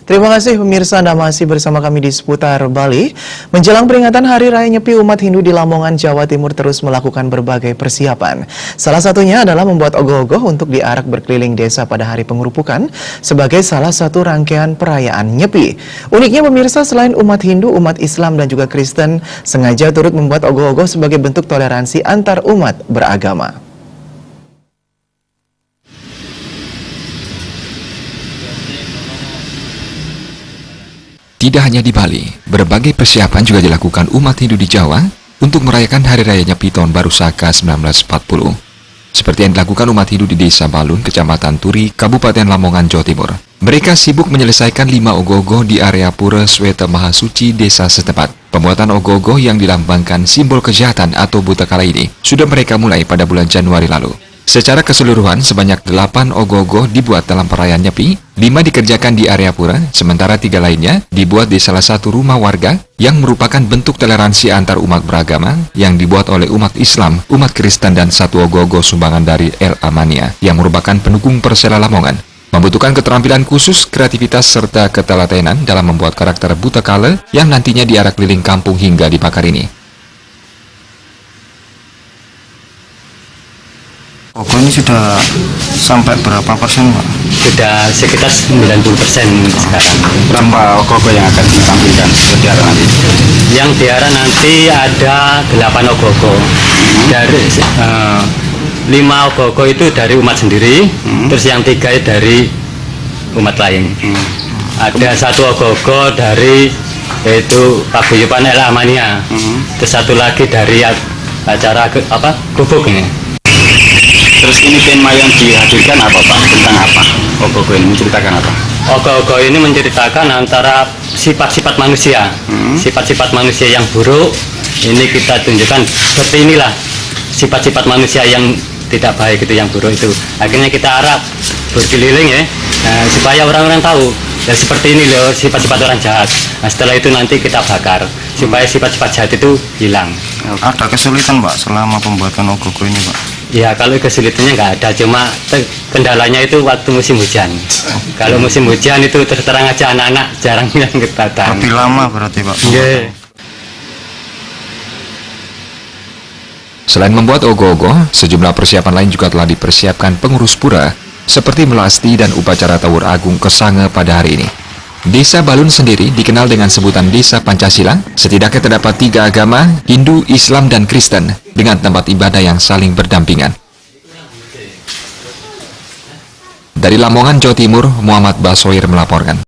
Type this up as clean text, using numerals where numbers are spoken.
Terima kasih pemirsa, Anda masih bersama kami di Seputar Bali. Menjelang peringatan Hari Raya Nyepi, umat Hindu di Lamongan, Jawa Timur terus melakukan berbagai persiapan. Salah satunya adalah membuat ogoh-ogoh untuk diarak berkeliling desa pada hari pengerupukan sebagai salah satu rangkaian perayaan Nyepi. Uniknya pemirsa, selain umat Hindu, umat Islam dan juga Kristen sengaja turut membuat ogoh-ogoh sebagai bentuk toleransi antar umat beragama. Tidak hanya di Bali, berbagai persiapan juga dilakukan umat Hindu di Jawa untuk merayakan Hari Raya Nyepi tahun baru Saka 1940. Seperti yang dilakukan umat Hindu di Desa Balun, Kecamatan Turi, Kabupaten Lamongan, Jawa Timur. Mereka sibuk menyelesaikan 5 ogoh-ogoh di area Pura Sweta Mahasuci desa setempat. Pembuatan ogoh-ogoh yang dilambangkan simbol kejahatan atau buta kala ini sudah mereka mulai pada bulan Januari lalu. Secara keseluruhan, sebanyak 8 ogoh-ogoh dibuat dalam perayaan Nyepi, 5 dikerjakan di area pura, sementara 3 lainnya dibuat di salah satu rumah warga yang merupakan bentuk toleransi antar umat beragama yang dibuat oleh umat Islam, umat Kristen, dan 1 ogoh-ogoh sumbangan dari El Amania yang merupakan pendukung Persela Lamongan. Membutuhkan keterampilan khusus, kreativitas, serta ketelatenan dalam membuat karakter buta kala yang nantinya diarak keliling kampung hingga dibakar ini. Ogoh ini sudah sampai berapa persen, Pak? Sudah sekitar 90% sekarang. Berapa ogoh yang akan ditampilkan diarah nanti? Yang diarah nanti ada 8 ogoh-ogoh. Dari 5 ogoh-ogoh itu dari umat sendiri, terus yang 3 dari umat lain. Ada 1 ogoh-ogoh dari yaitu Paguyuban El Amania. Terus 1 lagi dari acara gubuk ini. Terus ini tema yang dihadirkan apa, Pak? Tentang apa? Ogoh ini menceritakan apa? Ogoh-ogoh ini menceritakan antara sifat-sifat manusia. Sifat-sifat manusia yang buruk, ini kita tunjukkan seperti inilah. Sifat-sifat manusia yang tidak baik itu, yang buruk itu. Akhirnya kita arah berkeliling ya, supaya orang-orang tahu. Ya seperti ini loh sifat-sifat orang jahat. Nah, setelah itu nanti kita bakar, supaya sifat-sifat jahat itu hilang. Ada kesulitan, Pak, selama pembuatan ogoh ini, Pak? Ya kalau kesulitannya nggak ada, cuma kendalanya itu waktu musim hujan. Kalau musim hujan itu terus terang aja anak-anak jarang yang datang. Lebih lama berarti, Pak? Yeah. Selain membuat ogoh-ogoh, sejumlah persiapan lain juga telah dipersiapkan pengurus pura, seperti melasti dan upacara Tawur Agung Kesanga pada hari ini. Desa Balun sendiri dikenal dengan sebutan Desa Pancasila. Setidaknya terdapat 3 agama, Hindu, Islam, dan Kristen, dengan tempat ibadah yang saling berdampingan. Dari Lamongan, Jawa Timur, Muhammad Basoir melaporkan.